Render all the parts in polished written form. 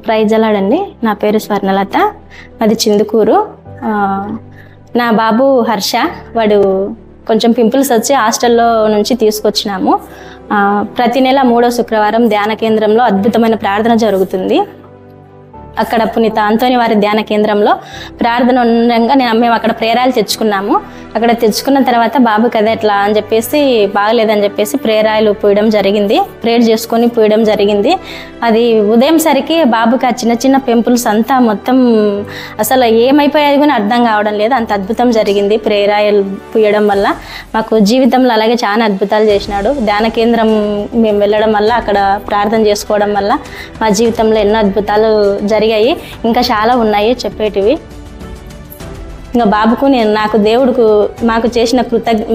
Praise అలాడండి. నా పేరు స్వర్ణలత, అది చిందుకూరు. నా బాబు హర్ష, వాడు కొంచెం పింపుల్స్ వచ్చి హాస్టల్లో నుంచి తీసుకొచ్చినాము. ప్రతి నెల 3వ శుక్రవారం ధ్యాన కేంద్రంలో అద్భుతమైన ప్రార్థన జరుగుతుంది. అక్కడ పునీత అంతోని వారి ధ్యాన కేంద్రంలో ప్రార్థన ఉండగా మేము అక్కడ ప్రేరాలు తెచ్చుకున్నాము. అక్కడ తెచ్చుకున్న తర్వాత బాబుకి అదే ఎట్లా అని చెప్పేసి బాగలేదని చెప్పేసి ప్రేరాలు పూయడం జరిగింది. ప్రేయర్ చేసుకొని పూయడం జరిగింది. అది ఉదయం సరికి బాబుకి ఆ చిన్న చిన్న పింపుల్స్ అంతా మొత్తం అసలు ఏమైపోయాయి కానీ అర్థం కావడం లేదు. అంత అద్భుతం జరిగింది ప్రేరాయలు పూయడం వల్ల. మాకు జీవితంలో అలాగే చాలా అద్భుతాలు చేసినాడు. ధ్యాన కేంద్రం మేము వెళ్ళడం వల్ల, అక్కడ ప్రార్థన చేసుకోవడం వల్ల మా జీవితంలో ఎన్నో అద్భుతాలు జరిగాయి. ఇంకా చాలా ఉన్నాయి చెప్పేటివి. ఇంకా బాబుకు నాకు దేవుడుకు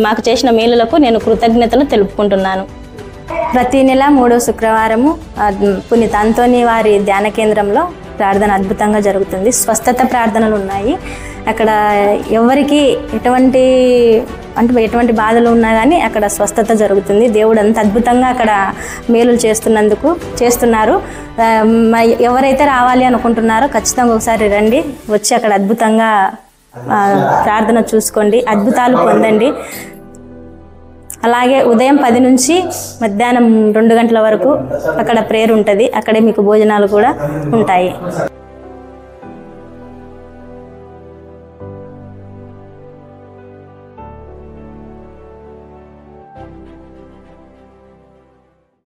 మాకు చేసిన మేలులకు నేను కృతజ్ఞతలు తెలుపుకుంటున్నాను. ప్రతి నెల 3వ శుక్రవారము పునీత అంతోని వారి ధ్యాన కేంద్రంలో ప్రార్థన అద్భుతంగా జరుగుతుంది. స్వస్థత ప్రార్థనలు ఉన్నాయి. అక్కడ ఎవరికి ఎటువంటి బాధలు ఉన్నా కానీ అక్కడ స్వస్థత జరుగుతుంది. దేవుడు అంత అద్భుతంగా అక్కడ మేలులు చేస్తున్నారు. ఎవరైతే రావాలి అనుకుంటున్నారో ఖచ్చితంగా ఒకసారి రండి, వచ్చి అక్కడ అద్భుతంగా ప్రార్థన చూసుకోండి, అద్భుతాలు పొందండి. అలాగే ఉదయం 10 నుంచి మధ్యాహ్నం 2 గంటల వరకు అక్కడ ప్రేయర్ ఉంటుంది. అక్కడే మీకు భోజనాలు కూడా ఉంటాయి.